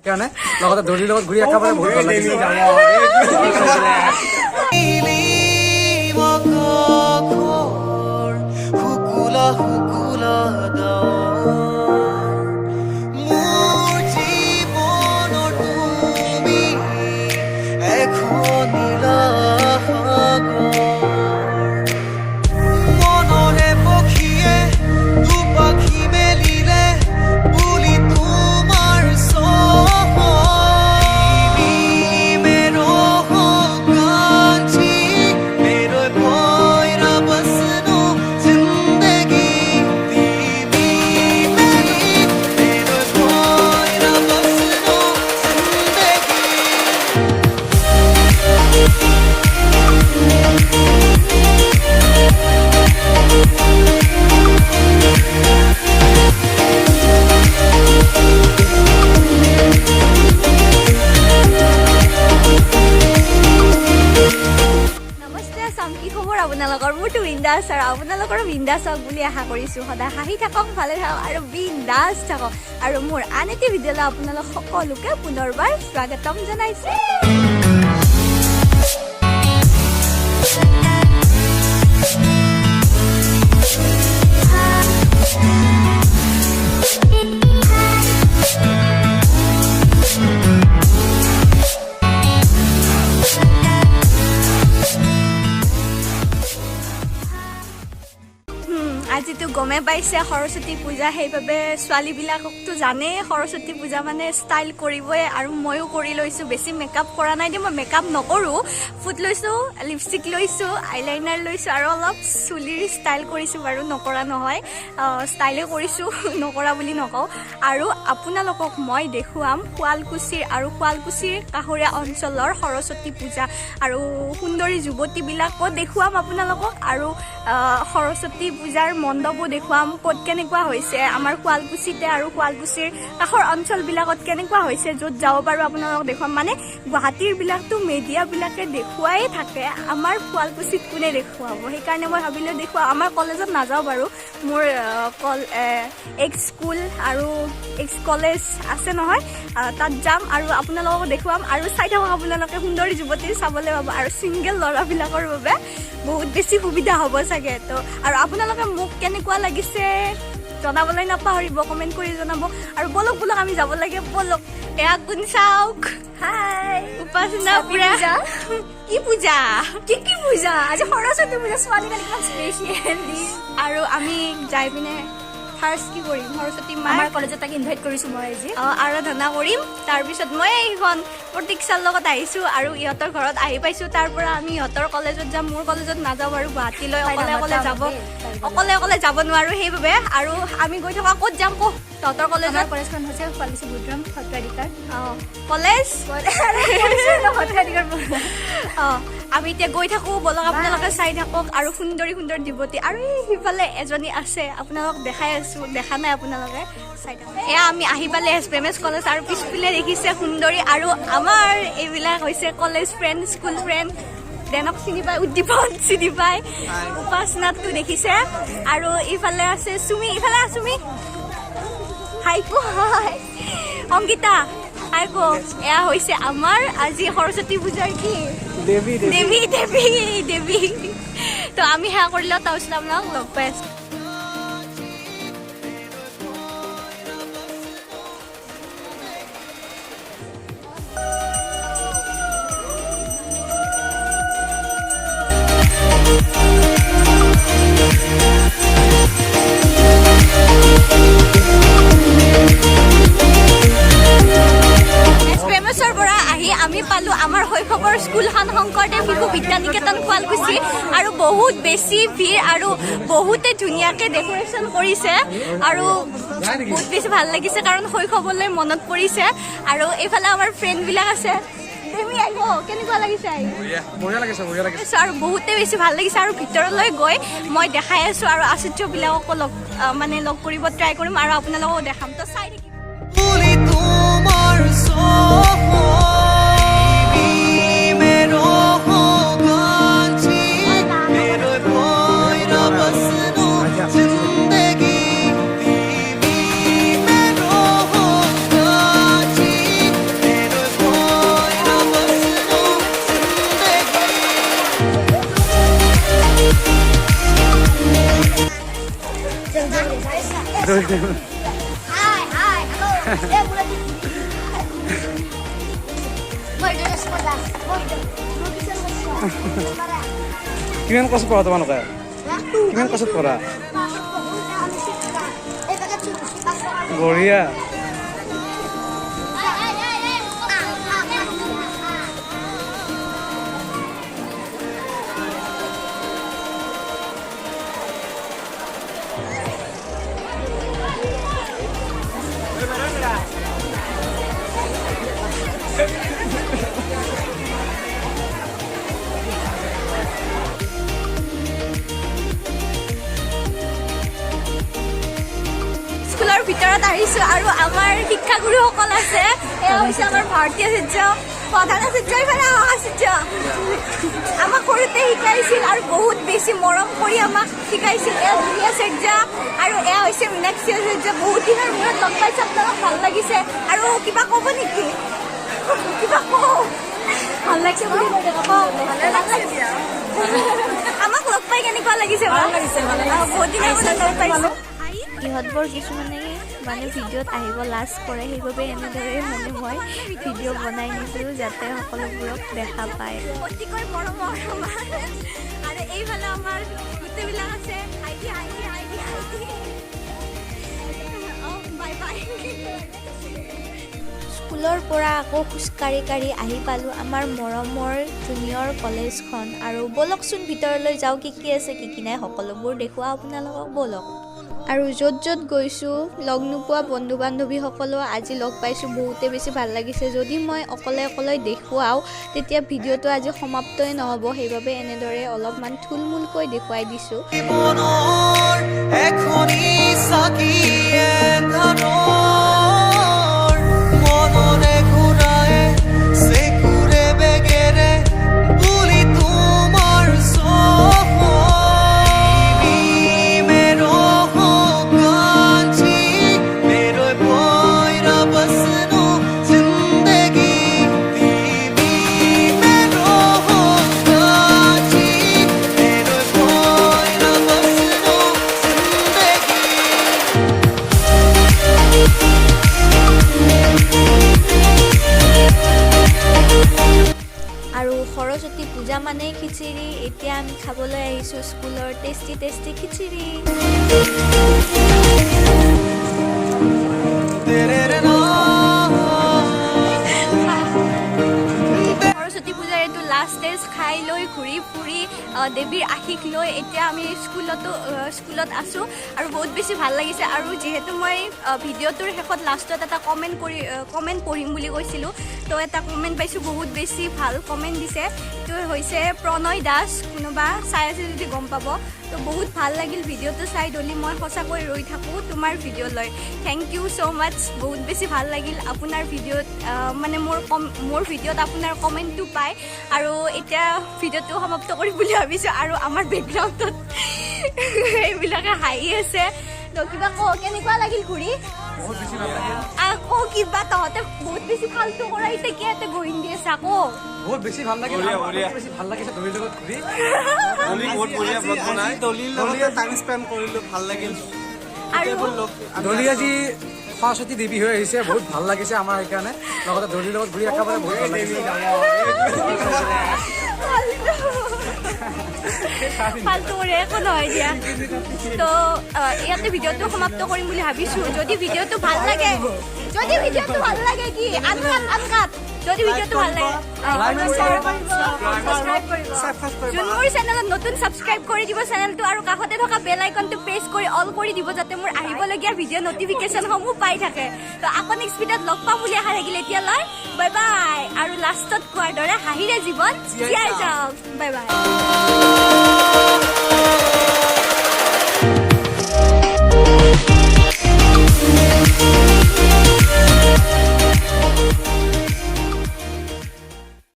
সেইকাৰণে লগতে দলিৰ লগত ঘূৰি একেবাৰে বহুত ভাল লাগিছে। মোৰতো বিন্দাছ আৰু আপোনালোকৰ বিন্দাছ হওক বুলি আশা কৰিছোঁ। সদায় হাঁহি থাকক, ভালে থাকক আৰু বিন্দাছ থাকক। আৰু মোৰ আন এটি ভিডিঅ'লৈ আপোনালোক সকলোকে পুনৰবাৰ স্বাগতম জনাইছোঁ। আজিতো গমে পাইছে সৰস্বতী পূজা, সেইবাবে ছোৱালীবিলাককতো জানেই সৰস্বতী পূজা মানে ষ্টাইল কৰিবই। আৰু ময়ো কৰি লৈছোঁ, বেছি মেকআপ কৰা নাই দেই, মই মেকআপ নকৰোঁ। ফুট লৈছোঁ, লিপষ্টিক লৈছোঁ, আইলাইনাৰ লৈছোঁ আৰু অলপ চুলিৰ ষ্টাইল কৰিছোঁ বাৰু, নকৰা নহয়, ষ্টাইলে কৰিছোঁ, নকৰা বুলি নকওঁ। আৰু আপোনালোকক মই দেখুৱাম শুৱালকুছিৰ আৰু শুৱালকুছিৰ কাষৰীয়া অঞ্চলৰ সৰস্বতী পূজা আৰু সুন্দৰী যুৱতীবিলাকো দেখুৱাম আপোনালোকক। আৰু সৰস্বতী পূজাৰ মণ্ডপো দেখুৱাম, ক'ত কেনেকুৱা হৈছে আমাৰ শুৱালকুছিতে আৰু শুৱালকুছিৰ কাষৰ অঞ্চলবিলাকত কেনেকুৱা হৈছে, য'ত যাব পাৰোঁ আপোনালোকক দেখুৱাম। মানে গুৱাহাটীৰ বিলাকতো মেডিয়াবিলাকে দেখুৱাই থাকে, আমাৰ শুৱালকুছিত কোনে দেখুৱাব, সেইকাৰণে মই ভাবিলোঁ দেখুৱাম। আমাৰ কলেজত নাযাওঁ বাৰু, মোৰ এক্স স্কুল আৰু এক্স কলেজ আছে নহয়, তাত যাম আৰু আপোনালোকক দেখুৱাম। আৰু চাই থাকক আপোনালোকে, সুন্দৰী যুৱতী চাবলৈ পাব। আৰু ছিংগল ল'ৰাবিলাকৰ বাবে বহুত বেছি সুবিধা হ'ব চাগে। তো আৰু আপোনালোকে মোক কেনেকুৱা লাগিছে জনাবলৈ নাপাহৰিব, কমেণ্ট কৰি জনাব। আৰু বলক বলক আমি যাব লাগে, বলক। এয়া কোন চাওক, হাই উপাসনা পুৰা। কি পূজা, কি পূজা? আজি সৰস্বতী পূজা, ছোৱালীকালি কিমান স্পেচিয়েল। আৰু আমি যাই পিনে ফাৰ্ষ্ট কি কৰিম, সৰস্বতী মাৰ কলেজত তাক ইনভাইট কৰিছোঁ মই আজি, আৰাধনা কৰিম। তাৰপিছত মই এইখন প্ৰতীক্ষাৰ লগত আহিছোঁ আৰু ইহঁতৰ ঘৰত আহি পাইছোঁ। তাৰ পৰা আমি ইহঁতৰ কলেজত যাম, মোৰ কলেজত নাযাওঁ বাৰু, গুৱাহাটীলৈ অকলে অকলে যাব নোৱাৰোঁ সেইবাবে। আৰু আমি গৈ থকা ক'ত যাম, ক'ত তহঁতৰ কলেজৰ কলেজখন হৈছে শুৱালকুছি বুদ্ৰাম সত্ৰাধিকাৰ কলেজ সত্ৰাধিকাৰ। আমি এতিয়া গৈ থাকোঁ, বলক আপোনালোকে চাই থাকক। আৰু সুন্দৰী সুন্দৰ যুৱতী আৰু সিফালে এজনী আছে, আপোনালোক দেখাই আছোঁ, দেখা নাই আপোনালোকে, চাই থাকক। এয়া আমি আহি পালে এছ কলেজ আৰু পিছফালে দেখিছে সুন্দৰী। আৰু আমাৰ এইবিলাক হৈছে কলেজ ফ্ৰেণ্ড, স্কুল ফ্ৰেণ্ড। দেনক চিনি পায়, উদ্দীপন চিনি পায়, উপাসনাটো দেখিছে। আৰু ইফালে আছে চুমি, ইফালে আছে চুমি, হাইকো হাই, অংকিতা হাইকো। এয়া হৈছে আমাৰ আজি সৰস্বতী পূজাৰ কি দেৱী দেৱী দেৱী দেৱী। তো আমি সেয়া কৰিলোঁ, তাৰপিছত আপোনাক লগ পাই আছোঁ। আমি পালোঁ আমাৰ শৈশৱৰ স্কুলখন শংকৰদেৱ শিশু বিদ্যা নিকেতন শুৱালকুছি। আৰু বহুত বেছি ভিৰ আৰু বহুতে ধুনীয়াকৈ ডেক'ৰেশ্যন কৰিছে আৰু বহুত বেছি ভাল লাগিছে, কাৰণ শৈশৱলৈ মনত পৰিছে। আৰু এইফালে আমাৰ ফ্ৰেণ্ডবিলাক আছে, কেনেকুৱা লাগিছে? আৰু বহুতে বেছি ভাল লাগিছে। আৰু ভিতৰলৈ গৈ মই দেখাই আছোঁ আৰু আচাৰ্যবিলাককো লগ কৰিব ট্ৰাই কৰিম আৰু আপোনালোককো দেখাম। তো চাই থাকিম। কিমান ক্লাছত পঢ়া তোমালোকে কিমান ক্লাছত পঢ়া বঢ়িয়া স্কুলৰ ভিতৰত আহিছো আৰু আমাৰ শিক্ষাগুৰুসকল আছে এয়া হৈছে আমাৰ ভাৰতীয় আচাৰ্য প্ৰধান আচাৰ্য ইফালে আচাৰ্য আমাক সৰুতে শিকাইছিল আৰু বহুত বেছি মৰম কৰি আমাক শিকাইছিল এয়া দুই আচাৰ্য আৰু এয়া হৈছে মীনাক্ষী আচাৰ্য বহুত দিনৰ মূৰত লগ পাইছে আপোনালোক ভাল লাগিছে আৰু কিবা ক'ব নেকি কিবা কওঁ ভাল লাগিছে বুলি আমাক লগ পাই কেনেকুৱা লাগিছে বহুত দিনৰ মূৰত লগ পাইছো ইহঁতবোৰ কিছুমানে মানে ভিডিঅ'ত আহিব লাজ কৰে সেইবাবে এনেদৰে মানে মই ভিডিঅ' বনাই নিছিলোঁ যাতে সকলোবোৰক দেখা পায় অতিকৈ মৰমৰ আমাৰ আৰু এইফালে আমাৰ গোটেইবিলাক আছে বাই বাই স্কুলৰ পৰা আকৌ খোজকাঢ়ি কাঢ়ি আহি পালোঁ আমাৰ মৰমৰ জুনিয়ৰ কলেজখন আৰু ব'লকচোন ভিতৰলৈ যাওঁ কি কি আছে কি কি নাই সকলোবোৰ দেখুৱাওঁ আপোনালোকক ব'লক আৰু য'ত য'ত গৈছোঁ লগ নোপোৱা বন্ধু বান্ধৱীসকলো আজি লগ পাইছোঁ বহুতে বেছি ভাল লাগিছে যদি মই অকলে অকলে দেখুৱাওঁ তেতিয়া ভিডিঅ'টো আজি সমাপ্তই নহ'ব সেইবাবে এনেদৰে অলপমান থুলমূলকৈ দেখুৱাই দিছোঁ আৰু সৰস্বতী পূজা মানে খিচিৰি এতিয়া আমি খাবলৈ আহিছোঁ স্কুলৰ টেষ্টি টেষ্টি খিচিৰি সৰস্বতী পূজাৰ এইটো লাষ্ট ষ্টেজ খাই লৈ ঘূৰি ফুৰি দেৱীৰ আশীষ লৈ এতিয়া আমি স্কুলত আছোঁ আৰু বহুত বেছি ভাল লাগিছে আৰু যিহেতু মই ভিডিঅ'টোৰ শেষত লাষ্টত এটা কমেণ্ট পঢ়িম বুলি কৈছিলোঁ তো এটা কমেণ্ট পাইছোঁ বহুত বেছি ভাল কমেণ্ট দিছে তো হৈছে প্ৰণয় দাস কোনোবা চাই আছে যদি গম পাব তো বহুত ভাল লাগিল ভিডিঅ'টো চাই ডলি মই সঁচাকৈ ৰৈ থাকোঁ তোমাৰ ভিডিঅ'লৈ থেংক ইউ ছ' মাছ বহুত বেছি ভাল লাগিল আপোনাৰ ভিডিঅ'ত মানে মোৰ ভিডিঅ'ত আপোনাৰ কমেণ্টটো পায় আৰু এতিয়া ভিডিঅ'টো সমাপ্ত কৰিম বুলি ভাবিছোঁ আৰু আমাৰ বেকগ্ৰাউণ্ডত এইবিলাকে হাঁহি আছে তো কিবা কেনেকুৱা লাগিল ঘূৰি আকৌ কিবা তহঁতে বহুত বেছি ফাল্টু কৰা এতিয়া কি ইয়াতে গহিন দি আছে আকৌ বহুত বেছি ভাল লাগিল বেছি ভাল লাগিছে দলিৰ লগত ঘূৰি দলিৰ লগত টাইম স্পেণ্ড কৰিলোঁ ভাল লাগিল আৰু দলি আজি সৰস্বতী দেৱী হৈ আহিছে বহুত ভাল লাগিছে আমাৰ সেইকাৰণে লগতে দলিৰ লগত ঘূৰি একেবাৰে বহুত ভাল লাগিছে ফাল্টু কৰি একো নহয় দিয়া তো ইয়াতে ভিডিঅ'টো সমাপ্ত কৰিম বুলি ভাবিছোঁ যদি ভিডিঅ'টো ভাল লাগে কি আনকাট যদি ভিডিঅ'টো ভাল লাগে যোনবোৰ চেনেলত নতুন ছাবস্ক্ৰাইব কৰি দিব চেনেলটো আৰু কাষতে থকা বেল আইকনটো প্ৰেছ কৰি অল কৰি দিব যাতে মোৰ আহিবলগীয়া ভিডিঅ' নটিফিকেশ্যনসমূহ পাই থাকে তো আকৌ নেক্সট ভিডিঅ'ত লগ পাম বুলি আশা থাকিলে এতিয়ালৈ বাই বাই আৰু লাষ্টত কোৱাৰ দৰে হাঁহিৰে জীৱন জীয়াই যাওক বাই বাই